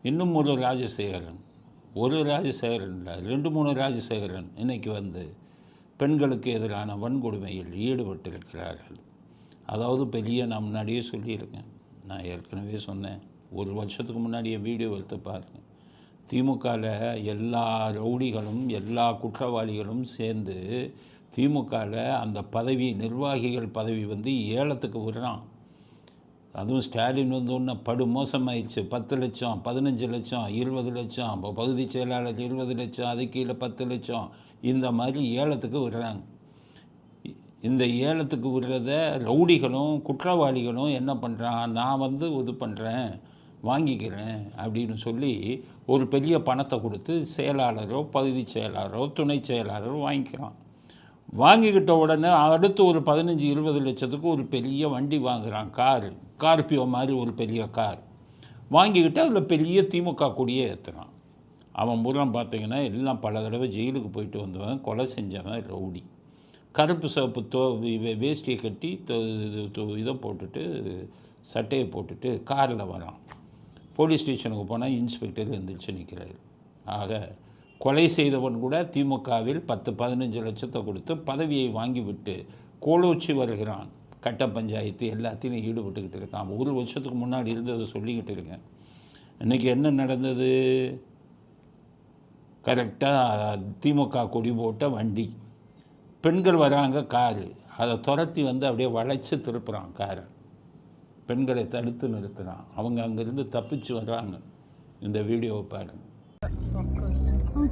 இன்னும் ஒரு ராஜசேகரன், ஒரு ராஜசேகரன் இல்லை, 2-3 ராஜசேகரன் இன்னைக்கு வந்து பெண்களுக்கு எதிரான வன்கொடுமையில் ஈடுபட்டிருக்கிறார்கள். அதாவது நான் முன்னாடியே சொல்லியிருக்கேன், நான் ஏற்கனவே சொன்னேன், ஒரு வருஷத்துக்கு முன்னாடி என் வீடியோ எடுத்து பாருங்க. திமுகவில் எல்லா ரவுடிகளும் எல்லா குற்றவாளிகளும் சேர்ந்து திமுகவில் அந்த பதவி, நிர்வாகிகள் பதவி வந்து ஏலத்துக்கு விடுறான். அதுவும் ஸ்டாலின் வந்து ஒன்று படு மோசமாயிடுச்சு. 10 லட்சம், 15 லட்சம், 20 லட்சம், இப்போ பகுதி செயலாளர் 20 லட்சம், அது கீழே 10 லட்சம், இந்த மாதிரி ஏலத்துக்கு விடுறாங்க. இந்த ஏலத்துக்கு விடுறத ரவுடிகளும் குற்றவாளிகளும் என்ன பண்ணுறான், நான் வந்து இது பண்ணுறேன், வாங்கிக்கிறேன் அப்படின்னு சொல்லி ஒரு பெரிய பணத்தை கொடுத்து செயலாளரோ பகுதி செயலாளரோ துணை செயலாளரோ வாங்கிக்கிறான். வாங்கிக்கிட்ட உடனே அடுத்து ஒரு 15-20 லட்சத்துக்கு ஒரு பெரிய வண்டி வாங்குகிறான். கார்பியோ மாதிரி ஒரு பெரிய கார் வாங்கிக்கிட்டு அதில் பெரிய திமுக கொடியே ஏற்றுறான். அவன் பூரா பார்த்திங்கன்னா எல்லாம் பல தடவை ஜெயிலுக்கு போயிட்டு வந்தவன், கொலை செஞ்சவன், ரவுடி. கருப்பு சிவப்பு வேஷ்டியை கட்டி இதை போட்டுட்டு சட்டையை போட்டுட்டு காரில் வரான். போலீஸ் ஸ்டேஷனுக்கு போனால் இன்ஸ்பெக்டர் எழுந்திரிச்சு நிற்கிறாரு. ஆக கொலை செய்தவன் கூட திமுகவில் 10-15 லட்சத்தை கொடுத்து பதவியை வாங்கிவிட்டு கோலோச்சி வருகிறான். கட்ட பஞ்சாயத்து எல்லாத்தையும் ஈடுபட்டுக்கிட்டு இருக்கான். ஒரு வருஷத்துக்கு முன்னாடி இருந்ததை சொல்லிக்கிட்டு இருக்கேன். இன்றைக்கி என்ன நடந்தது? கரெக்டாக திமுக கொடி போட்ட வண்டி, பெண்கள் வராங்க, காரு, அதை துரத்தி வந்து அப்படியே வளைச்சி திருப்புறான் காரை. பெண்களை தடுத்து நிறுத்துறான். அவங்க அங்கேருந்து தப்பிச்சு வர்றாங்க. இந்த வீடியோவை பாருங்க.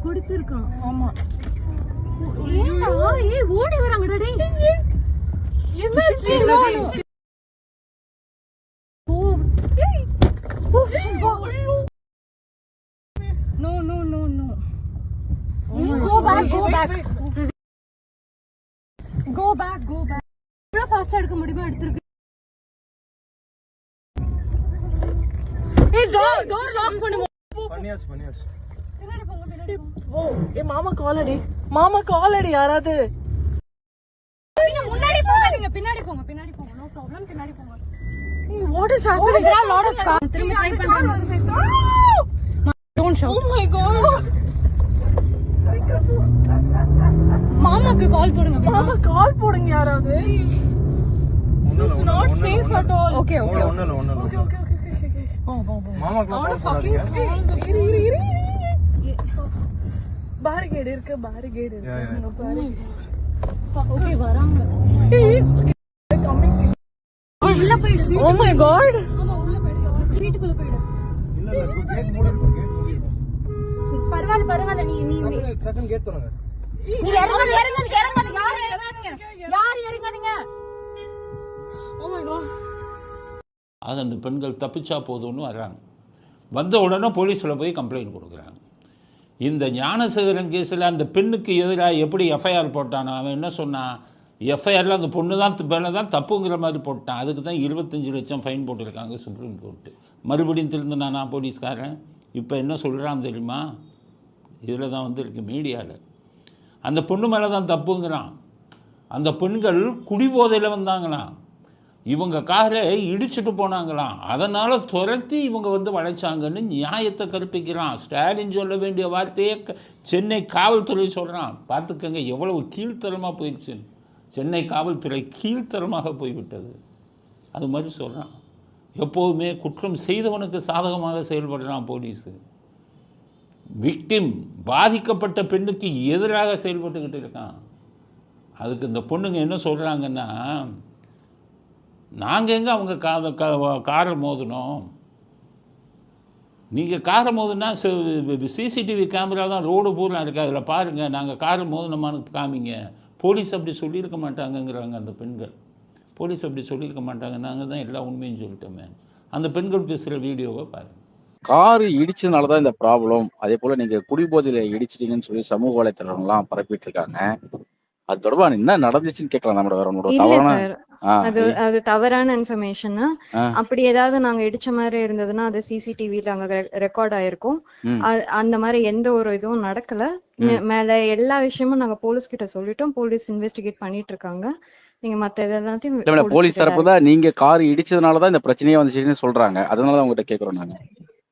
குடிச்சிருக்கான். ஆமா, ஓடி வராங்கடா. டேய் no no no no, go back இவ்வளவு ஃபாஸ்டா எடுக்க முடியுமா? எடுத்துருக்கு. ஏய் டோர் லாக் பண்ணு. பண்ணியாச்சு. ஓ ஏ மாமா காலடி யாராவது முன்னாடி போகாதீங்க, பின்னாடி போங்க. நோ ப்ராப்ளம், பின்னாடி போங்க. What is happening? There are lot of cars. திரும்ப ட்ரை பண்றாங்க. Don't shout. Oh my God. மாமாக்கு கால் போடுங்க. யாராவது. This is not safe at all. Okay. மாமா கால் போடுங்க. பேரிகேட் இருக்கு. ஓகே வராங்க. உள்ள போய்டு. Oh my God. ஆமா உள்ள போய்டு. வீட்டுக்குள்ள போய்டு. இல்ல கேட் மூடி இருக்கு. பரவாயில்லை. நீ ட்ரக்கன் கேட் தரங்க. நீ இறங்காதீங்க. யார் இறங்காதீங்க. ஓ மை காட். ஆக அந்த பெண்கள் தப்பிச்சா போதும்னு வர்றாங்க. வந்த உடனே போலீஸில் போய் கம்ப்ளைண்ட் கொடுக்குறாங்க. இந்த ஞானசேகரன் கேஸில் அந்த பெண்ணுக்கு எதிராக எப்படி எஃப்ஐஆர் போட்டானோ, அவன் என்ன சொன்னான், எஃப்ஐஆரில் அந்த பொண்ணு தான் தப்புங்கிற மாதிரி போட்டான். அதுக்கு தான் 25 லட்சம் ஃபைன் போட்டிருக்காங்க சுப்ரீம் கோர்ட்டு. மறுபடியும் திருந்தினானா போலீஸ்காரன்? இப்போ என்ன சொல்கிறான் தெரியுமா? இதில் தான் வந்து இருக்குது மீடியாவில். அந்த பொண்ணு மேலே தான் தப்புங்கிறான். அந்த பெண்கள் குடிபோதையில் வந்தாங்களாம், இவங்க காரை இடிச்சுட்டு போனாங்களாம், அதனால் துரத்தி இவங்க வந்து வளைச்சாங்கன்னு நியாயத்தை கற்பிக்கிறான். ஸ்டாலின் சொல்ல வேண்டிய வார்த்தையே சென்னை காவல்துறை சொல்கிறான். பார்த்துக்கங்க எவ்வளவு கீழ்த்தரமாக போயிடுச்சு. சென்னை காவல்துறை கீழ்த்தரமாக போய்விட்டது. அது மாதிரி சொல்கிறான். எப்போதுமே குற்றம் செய்தவனுக்கு சாதகமாக செயல்படுறான் போலீஸு. விக்டிம், பாதிக்கப்பட்ட பெண்ணுக்கு எதிராக செயல்பட்டுக்கிட்டு இருக்கான். அதுக்கு இந்த பொண்ணுங்க என்ன சொல்கிறாங்கன்னா, நாங்கள் எங்கே அவங்க காரை மோதினோம், நீங்கள் காரை மோதுனா சிசிடிவி கேமரா தான் ரோடு பூரா இருக்குது, அதில் பாருங்கள், நாங்கள் காரை மோதினமானு காமிங்க. போலீஸ் அப்படி சொல்லியிருக்க மாட்டாங்கங்கிறாங்க அந்த பெண்கள். போலீஸ் அப்படி சொல்லியிருக்க மாட்டாங்க, நாங்கள் தான் எல்லா உண்மையும் சொல்லிட்டோமே. அந்த பெண்கள் பேசுகிற வீடியோவை பாருங்கள். காரு இடிச்சதுனால தான் இந்த ப்ராப்ளம், அதே போல் நீங்கள் குடிபோதையில் இடிச்சிட்டீங்கன்னு சொல்லி சமூக வலைத்தளங்கள்லாம் பரப்பிட்டு இருக்காங்க. அது தொடர்பாக என்ன நடந்துச்சுன்னு கேட்கலாம். நம்மளோட அது தவறான இன்ஃபர்மேஷன். அப்படி ஏதாவது நாங்க இடிச்ச மாதிரி இருந்ததுன்னா அது சிசிடிவில அங்க ரெக்கார்ட் ஆயிருக்கும். அந்த மாதிரி எந்த ஒரு இதுவும் நடக்கல. மேல எல்லா விஷயமும் நாங்க போலீஸ் கிட்ட சொல்லிட்டோம். போலீஸ் இன்வெஸ்டிகேட் பண்ணிட்டு இருக்காங்க. நீங்க மத்த எல்லாத்தையும் போலீஸ் தரப்பு தான் நீங்க கார் இடிச்சதுனாலதான் இந்த பிரச்சனையே வந்துச்சுன்னு சொல்றாங்க. அதனாலதான் உங்ககிட்ட கேக்குறோம் நாங்க.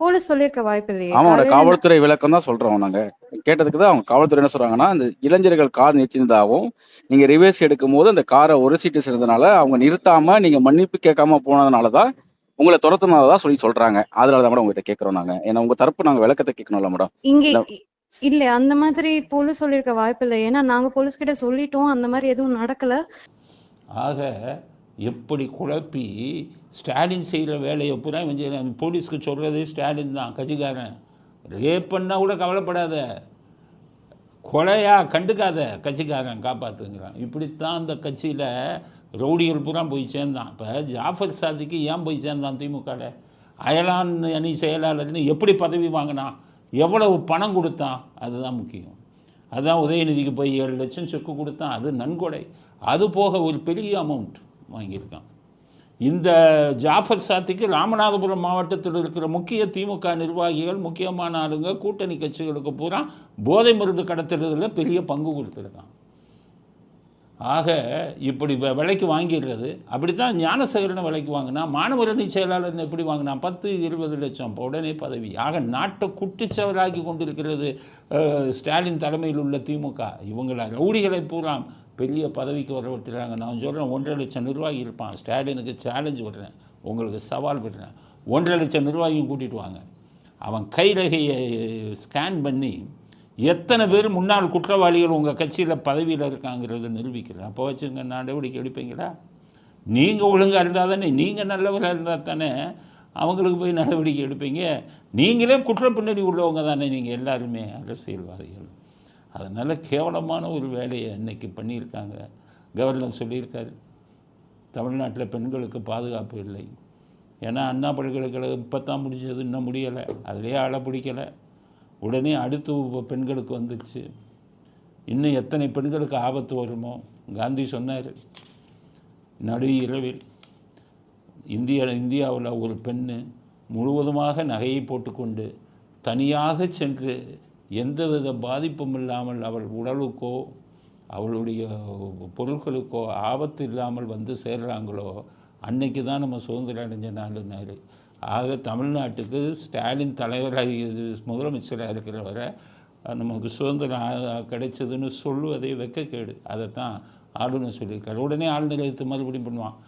போலீஸ் சொல்லியிருக்க வாய்ப்பு இல்லையே. ஆமாங்க, காவல்துறை விளக்கம் தான் சொல்றோம் நாங்க. கேட்டதுக்கு தான் அவங்க காவல்துறை என்ன சொல்றாங்கன்னா, இந்த இளைஞர்கள் கார் நிறுத்தினதாகவும் நீங்க ரிவர்ஸ் எடுக்கும் போது அந்த காரை ஒரு சீட்டு சேர்ந்ததுனால அவங்க நிறுத்தாம நீங்க மன்னிப்பு கேட்காம போனதுனாலதான் உங்களை துரத்துனதான் சொல்றாங்க. அதனாலதான் கூட உங்ககிட்ட கேட்கறோம் நாங்க. ஏன்னா உங்க தரப்பு நாங்க விளக்கத்தை கேட்கணும்ல மேடம். இங்க இல்ல அந்த மாதிரி போலீஸ் சொல்லியிருக்க வாய்ப்பு இல்லை. ஏன்னா நாங்க போலீஸ் கிட்ட சொல்லிட்டோம், அந்த மாதிரி எதுவும் நடக்கல. ஆக எப்படி குழப்பி ஸ்டாலின் செய்கிற வேலையை பூரா இவன் செய்யறான். போலீஸ்க்கு சொல்கிறது ஸ்டாலின் தான் கட்சிக்காரன். ரேப் பண்ணால் கூட கவலைப்படாத, கொலையா கண்டுக்காத, கட்சிக்காரன் காப்பாற்றுங்கிறான். இப்படித்தான் அந்த கட்சியில் ரவுடிகள் பூரா போய் சேர்ந்தான். இப்போ ஜாஃபர் சாதிக்கு ஏன் போய் சேர்ந்தான் திமுகவில்? அயலான் அணி செயலாளர்னு எப்படி பதவி வாங்கினான், எவ்வளவு பணம் கொடுத்தான், அதுதான் முக்கியம். அதுதான் உதயநிதிக்கு போய் 7 லட்சம் செக்கு கொடுத்தான், அது நன்கொடை. அது போக ஒரு பெரிய அமௌண்ட் வாங்கியிருக்கான். இந்த ஜாஃபர் சாத்திக்கு ராமநாதபுரம் மாவட்டத்தில் இருக்கிற முக்கிய திமுக நிர்வாகிகள், முக்கியமான ஆளுங்க, கூட்டணி கட்சிகளுக்கு பூரா போதை மருந்து கடத்துறதுல பெரிய பங்கு கொடுத்துருக்கான். ஆக இப்படி விலைக்கு வாங்கிடுறது. அப்படி தான் ஞானசேகரனை விலைக்கு வாங்கினா, மாணவரணி செயலாளர்னு எப்படி வாங்கினா 10-20 லட்சம் உடனே பதவி. ஆக நாட்டை குட்டிச்சவராக்கி கொண்டிருக்கிறது ஸ்டாலின் தலைமையில் உள்ள திமுக. இவங்களை ரவுடிகளை பூரா பெரிய பதவிக்கு வர விட்டுறாங்க. நான் சொல்கிறேன், 1.5 லட்சம் நிர்வாகி இருப்பான். ஸ்டாலினுக்கு சேலஞ்சு விடுறேன், உங்களுக்கு சவால் விடுறேன். 1.5 லட்சம் நிர்வாகியும் கூட்டிகிட்டு வாங்க. அவன் கைரகையை ஸ்கேன் பண்ணி எத்தனை பேர் முன்னாள் குற்றவாளிகள் உங்கள் கட்சியில் பதவியில் இருக்காங்கிறத நிரூபிக்கிறேன். அப்போ வச்சுங்க நடவடிக்கை எடுப்பீங்களா? நீங்கள் ஒழுங்காக இருந்தால் தானே, நீங்கள் நல்லவராக இருந்தால் தானே அவங்களுக்கு போய் நடவடிக்கை எடுப்பீங்க. நீங்களே குற்றப்பின்னணி உள்ளவங்க தானே நீங்கள் எல்லாருமே அரசியல்வாதிகள். அதனால் கேவலமான ஒரு வேலையை இன்றைக்கி பண்ணியிருக்காங்க. கவர்னர் சொல்லியிருக்காரு, தமிழ்நாட்டில் பெண்களுக்கு பாதுகாப்பு இல்லை. ஏன்னா அண்ணா பல்கலைக்கழகம் இப்போ தான் முடிஞ்சது, இன்னும் முடியலை, அதிலே ஆளை பிடிக்கலை. உடனே அடுத்து பெண்களுக்கு வந்துடுச்சு. இன்னும் எத்தனை பெண்களுக்கு ஆபத்து வருமோ? காந்தி சொன்னார், நடு இரவில் இந்தியாவில் ஒரு பெண்ணு முழுவதுமாக நகையை போட்டுக்கொண்டு தனியாக சென்று எந்தவித பாதிப்பும் இல்லாமல் அவள் உடலுக்கோ அவளுடைய பொருட்களுக்கோ ஆபத்து இல்லாமல் வந்து சேர்றாங்களோ அன்னைக்கு தான் நம்ம சுதந்திரம் அடைஞ்ச நாள். ஆக தமிழ்நாட்டுக்கு ஸ்டாலின் தலைவராக முதலமைச்சராக இருக்கிறவரை நமக்கு சுதந்திரம் கிடைச்சதுன்னு சொல்லுவதை வெட்கக்கேடு. அதைத்தான் ஆளுநர் சொல்லியிருக்காரு. உடனே ஆளுநர் எடுத்து மறுபடியும் பண்ணுவான்.